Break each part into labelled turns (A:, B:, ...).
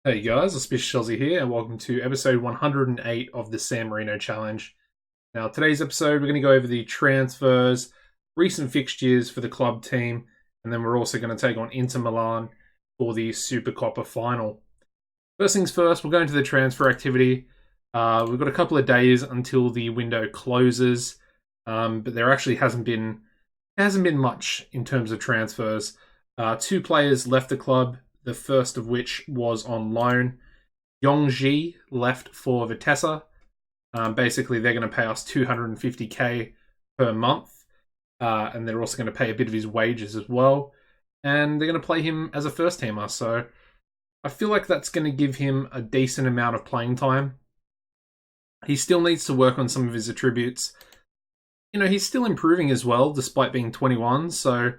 A: Hey guys, AuspiciousAussie here, and welcome to episode 108 of the San Marino Challenge. Now, today's episode, we're going to go over the transfers, recent fixtures for the club team, and then we're also going to take on Inter Milan for the Supercoppa final. First things first, we'll go into the transfer activity. We've got a couple of days until the window closes, but there actually hasn't been much in terms of transfers. Two players left the club, the first of which was on loan. Yongji left for Vitesse. Basically, they're going to pay us 250k per month, and they're also going to pay a bit of his wages as well. And they're going to play him as a first teamer, so I feel like that's going to give him a decent amount of playing time. He still needs to work on some of his attributes. You know, he's still improving as well, despite being 21, so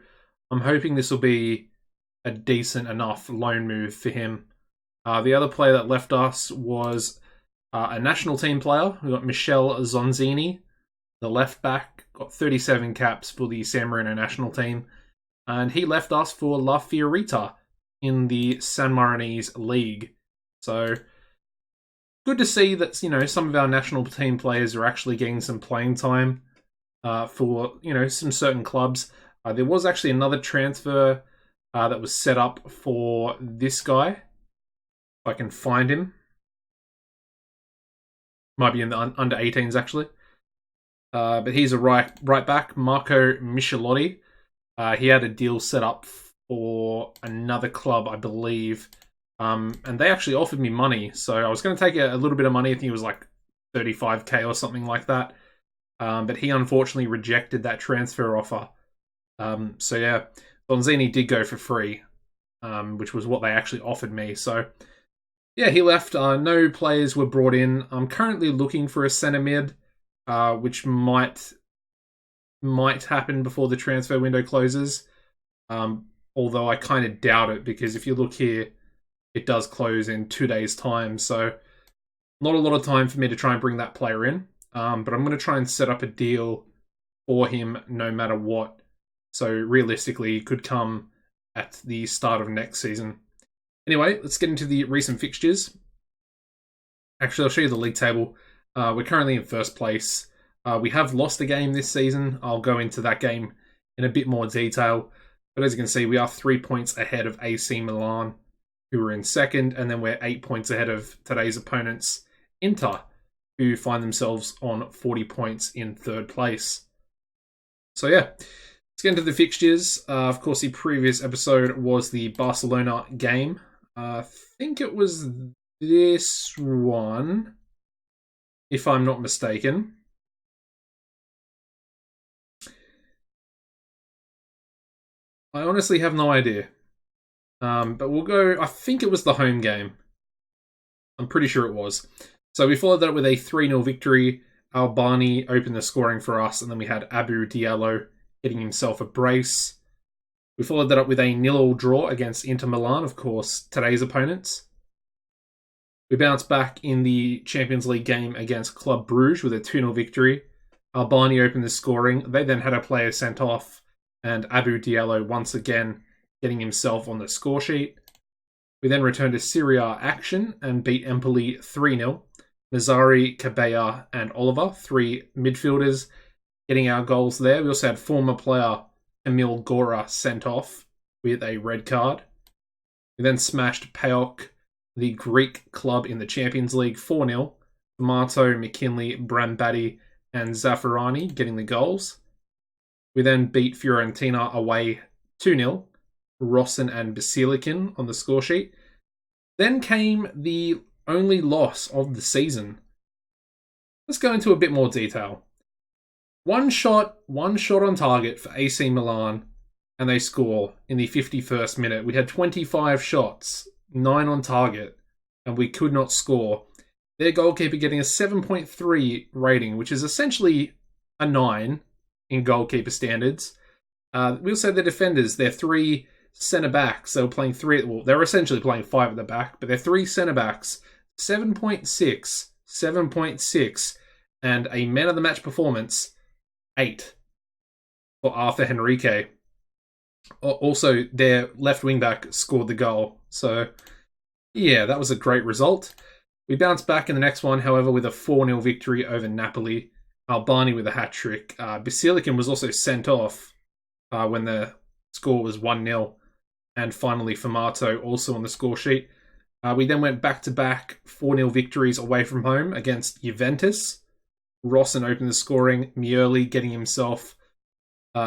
A: I'm hoping this will be a decent enough loan move for him. The other player that left us was a national team player. We got Michel Zonzini, the left back, got 37 caps for the San Marino national team, and he left us for La Fiorita in the San Marinese league. So good to see that, you know, some of our national team players are actually getting some playing time for, you know, some certain clubs. There was actually another transfer that was set up for this guy. If I can find him. Might be in the under 18s, actually. But he's a right back, Marco Michelotti. He had a deal set up for another club, I believe. And they actually offered me money. So I was going to take a little bit of money. I think it was like 35k or something like that. But he unfortunately rejected that transfer offer. So yeah, Bonzini did go for free, which was what they actually offered me. So yeah, he left. No players were brought in. I'm currently looking for a centre mid, which might happen before the transfer window closes. Although I kind of doubt it, because if you look here, it does close in 2 days' time. So not a lot of time for me to try and bring that player in. But I'm going to try and set up a deal for him no matter what. So realistically, it could come at the start of next season. Anyway, let's get into the recent fixtures. Actually, I'll show you the league table. We're currently in first place. We have lost a game this season. I'll go into that game in a bit more detail. But as you can see, we are 3 points ahead of AC Milan, who are in second. And then we're 8 points ahead of today's opponents, Inter, who find themselves on 40 points in third place. So yeah, let's get into the fixtures. Of course, the previous episode was the Barcelona game. I think it was this one, if I'm not mistaken. I honestly have no idea. But we'll go, I think it was the home game. I'm pretty sure it was. So we followed that with a 3-0 victory. Albani opened the scoring for us, and then we had Abu Diallo getting himself a brace. We followed that up with a 0-0 draw against Inter Milan, of course, today's opponents. We bounced back in the Champions League game against Club Bruges with a 2-0 victory. Albani opened the scoring. They then had a player sent off, and Abu Diallo once again getting himself on the score sheet. We then returned to Serie A action and beat Empoli 3-0. Mazzari, Cabella, and Oliver, 3 midfielders, getting our goals there. We also had former player Emil Gora sent off with a red card. We then smashed PAOK, the Greek club in the Champions League, 4-0. Tomato, McKinley, Brambati, and Zaffarani getting the goals. We then beat Fiorentina away 2-0. Rossin and Basilikin on the score sheet. Then came the only loss of the season. Let's go into a bit more detail. One shot on target for AC Milan, and they score in the 51st minute. We had 25 shots, 9 on target, and we could not score. Their goalkeeper getting a 7.3 rating, which is essentially a 9 in goalkeeper standards. We also had the defenders, their 3 centre-backs. They were playing 3, well, they were essentially playing 5 at the back, but their 3 centre-backs, 7.6, and a man of the match performance, 8 for Arthur Henrique. Also, their left wing back scored the goal. So Yeah, that was a great result. We bounced back in the next one, however, with a 4-0 victory over Napoli. Albani with a hat trick. Basilican was also sent off when the score was 1-0. And finally, Formato also on the score sheet. We then went back to back 4-0 victories away from home against Juventus. Rosson opened the scoring, Mioli getting himself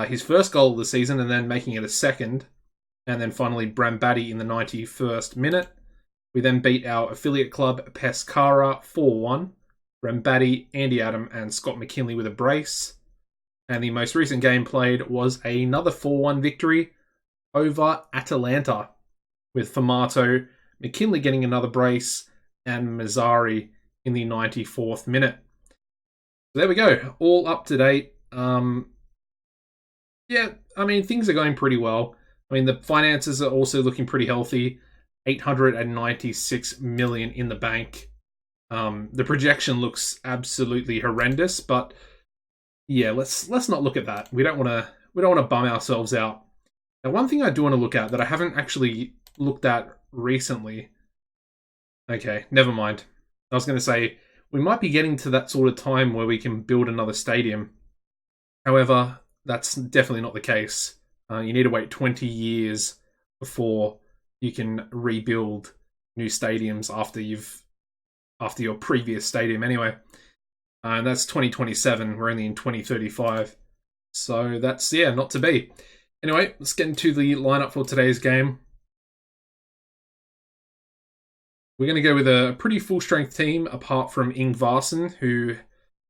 A: his first goal of the season and then making it a second. And then finally, Brambati in the 91st minute. We then beat our affiliate club, Pescara, 4-1. Brambati, Andy Adam, and Scott McKinley with a brace. And the most recent game played was another 4-1 victory over Atalanta, with Formato, McKinley getting another brace, and Mazzari in the 94th minute. So there we go, all up to date. Yeah, I mean, things are going pretty well. I mean, the finances are also looking pretty healthy. 896 million in the bank. The projection looks absolutely horrendous, but yeah, let's not look at that. We don't want to bum ourselves out. Now, one thing I do want to look at that I haven't actually looked at recently. Okay, never mind. I was going to say we might be getting to that sort of time where we can build another stadium. However, that's definitely not the case. You need to wait 20 years before you can rebuild new stadiums after your previous stadium anyway. And that's 2027. We're only in 2035. So that's, yeah, not to be. Anyway, let's get into the lineup for today's game. We're going to go with a pretty full-strength team, apart from Ingvarsen, who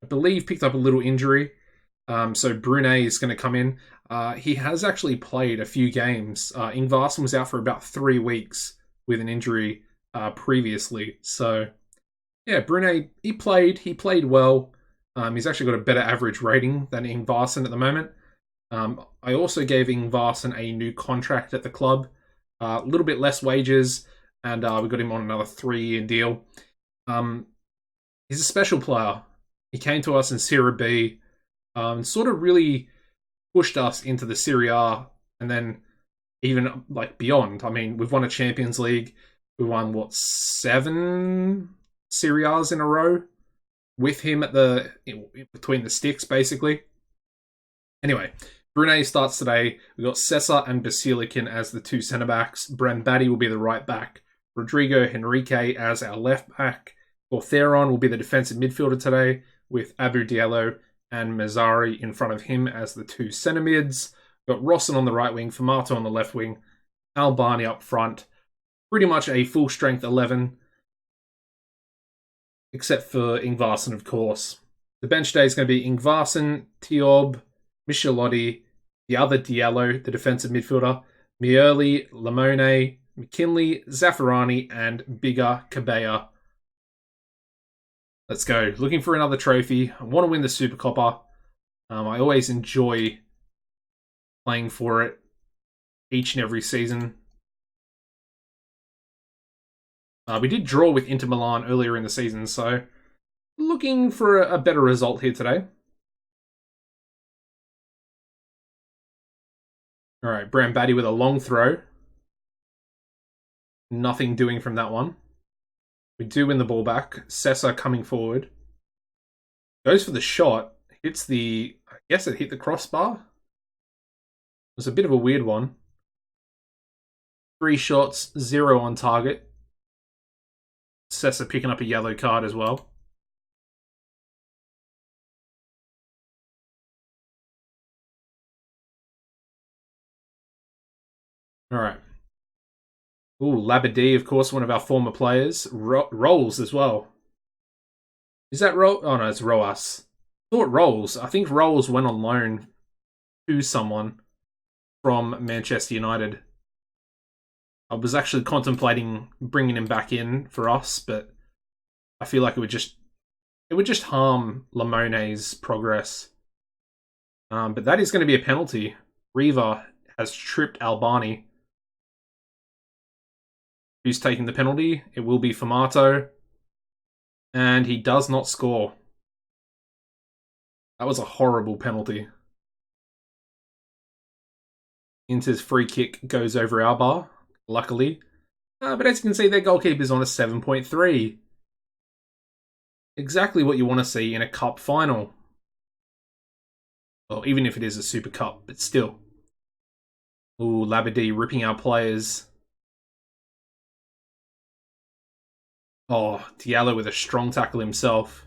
A: I believe picked up a little injury. So Brune is going to come in. He has actually played a few games. Ingvarsen was out for about 3 weeks with an injury previously. So, yeah, Brune, he played well. He's actually got a better average rating than Ingvarsen at the moment. I also gave Ingvarsen a new contract at the club. A little bit less wages, and we got him on another 3-year deal. He's a special player. He came to us in Serie B, sort of really pushed us into the Serie A, and then even like beyond. I mean, we've won a Champions League. We won 7 Serie A's in a row with him at between the sticks, basically. Anyway, Brune starts today. We've got Sessa and Basilican as the 2 centre-backs. Brambati will be the right back. Rodrigo Henrique as our left back. Ortheron will be the defensive midfielder today, with Abu Diallo and Mazzari in front of him as the 2 centre mids. We've got Rosson on the right wing, Formato on the left wing, Albani up front. Pretty much a full-strength 11, except for Ingvarsen, of course. The bench today is going to be Ingvarsen, Tiob, Michelotti, the other Diallo, the defensive midfielder, Mioli, Limone, McKinley, Zaffarani, and Bigger Cabella. Let's go. Looking for another trophy. I want to win the Supercoppa. I always enjoy playing for it each and every season. We did draw with Inter Milan earlier in the season, so looking for a better result here today. All right, Brambati with a long throw. Nothing doing from that one. We do win the ball back. Sessa coming forward. Goes for the shot. Hits I guess it hit the crossbar. It was a bit of a weird one. 3 shots, 0 on target. Sessa picking up a yellow card as well. All right. Ooh, Labadie, of course, one of our former players. Rolls as well. Is that Roll? Oh, no, it's Roas. I thought Rolls. I think Rolls went on loan to someone from Manchester United. I was actually contemplating bringing him back in for us, but I feel like it would just harm Limone's progress. But that is going to be a penalty. Riva has tripped Albani. Who's taking the penalty? It will be Formato. And he does not score. That was a horrible penalty. Inter's free kick goes over our bar, luckily. But as you can see, their goalkeeper's on a 7.3. Exactly what you want to see in a cup final. Well, even if it is a Super Cup, but still. Ooh, Labadee ripping our players. Oh, Diallo with a strong tackle himself.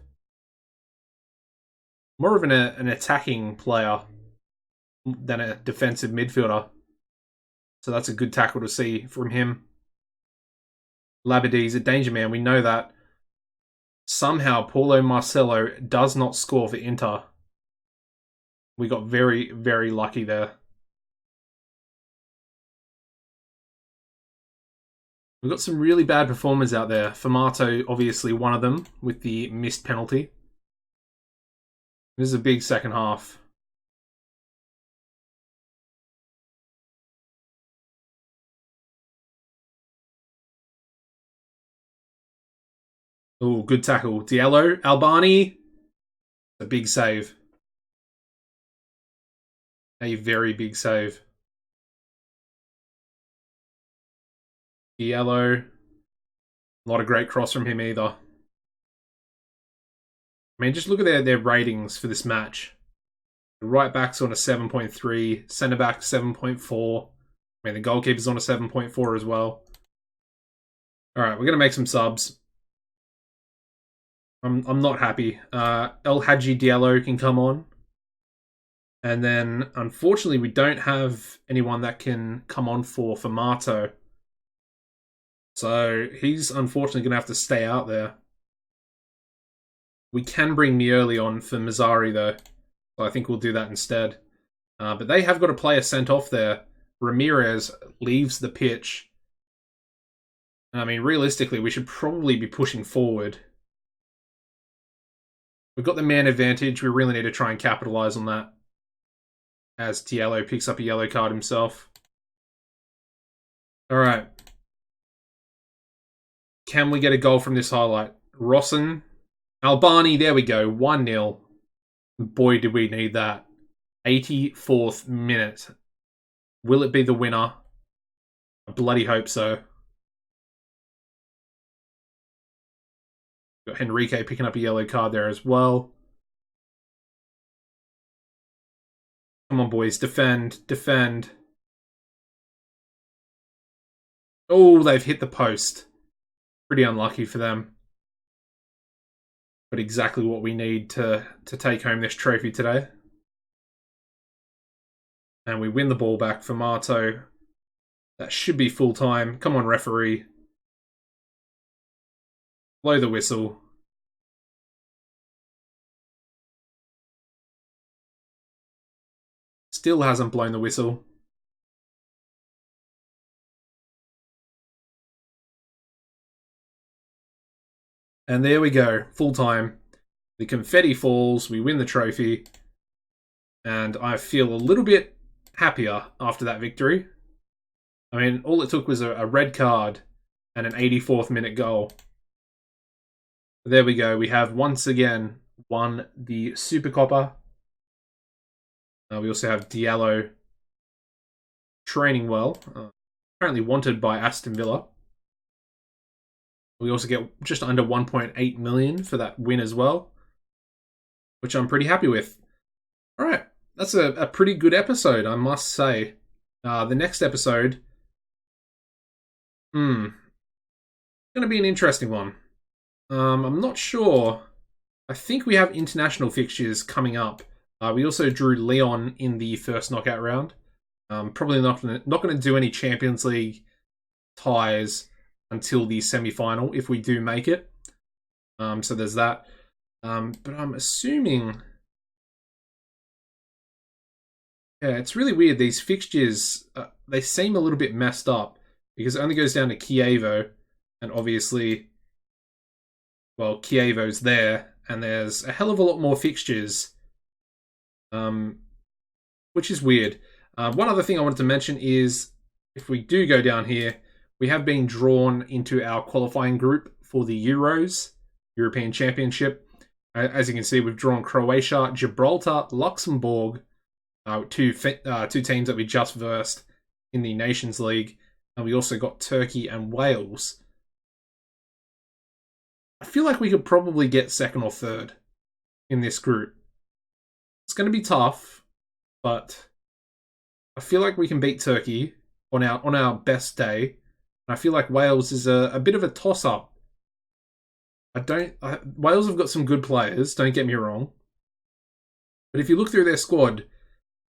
A: More of an attacking player than a defensive midfielder. So that's a good tackle to see from him. Labadee's a danger man, we know that. Somehow, Paulo Marcelo does not score for Inter. We got very, very lucky there. We've got some really bad performers out there. Formato, obviously, one of them with the missed penalty. This is a big second half. Oh, good tackle. Diallo, Albani. A big save. A very big save. Diallo. Not a great cross from him either. I mean, just look at their ratings for this match. The right back's on a 7.3, centre back 7.4. I mean, the goalkeeper's on a 7.4 as well. All right, we're gonna make some subs. I'm not happy. El Hadji Diallo can come on. And then, unfortunately, we don't have anyone that can come on for Formato. So, he's unfortunately going to have to stay out there. We can bring Mioli on for Mazzari, though. So I think we'll do that instead. But they have got a player sent off there. Ramirez leaves the pitch. I mean, realistically, we should probably be pushing forward. We've got the man advantage. We really need to try and capitalize on that. As Diallo picks up a yellow card himself. All right. Can we get a goal from this highlight? Rossen. Albani, there we go. 1-0. Boy, did we need that. 84th minute. Will it be the winner? I bloody hope so. Got Henrique picking up a yellow card there as well. Come on, boys. Defend. Defend. Oh, they've hit the post. Pretty unlucky for them. But exactly what we need to take home this trophy today. And we win the ball back for Marto. That should be full time. Come on, referee. Blow the whistle. Still hasn't blown the whistle. And there we go, full time. The confetti falls, we win the trophy. And I feel a little bit happier after that victory. I mean, all it took was a red card and an 84th minute goal. There we go, we have once again won the Supercoppa. We also have Diallo training well. Apparently wanted by Aston Villa. We also get just under 1.8 million for that win as well, which I'm pretty happy with. All right, that's a pretty good episode, I must say. The next episode, going to be an interesting one. I'm not sure. I think we have international fixtures coming up. We also drew Leon in the first knockout round. Probably not going to do any Champions League ties until the semi-final if we do make it. So there's that. But I'm assuming... Yeah, it's really weird. These fixtures, they seem a little bit messed up because it only goes down to Chievo, and obviously, well, Chievo's there, and there's a hell of a lot more fixtures, which is weird. One other thing I wanted to mention is, if we do go down here, we have been drawn into our qualifying group for the Euros, European Championship. As you can see, we've drawn Croatia, Gibraltar, Luxembourg, two teams that we just versed in the Nations League. And we also got Turkey and Wales. I feel like we could probably get second or third in this group. It's going to be tough, but I feel like we can beat Turkey on our best day. I feel like Wales is a bit of a toss-up. Wales have got some good players, don't get me wrong. But if you look through their squad,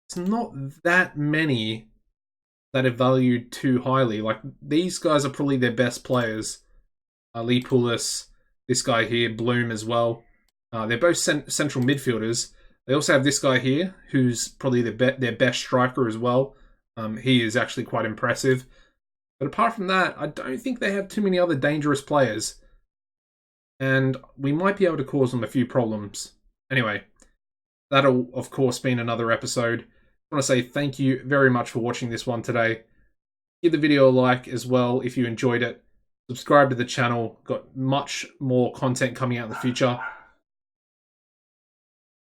A: it's not that many that are valued too highly. Like, these guys are probably their best players. Lee Poulos, this guy here, Bloom as well. They're both central midfielders. They also have this guy here, who's probably their best striker as well. He is actually quite impressive. But apart from that, I don't think they have too many other dangerous players. And we might be able to cause them a few problems. Anyway, that'll, of course, been another episode. I want to say thank you very much for watching this one today. Give the video a like as well if you enjoyed it. Subscribe to the channel. Got much more content coming out in the future.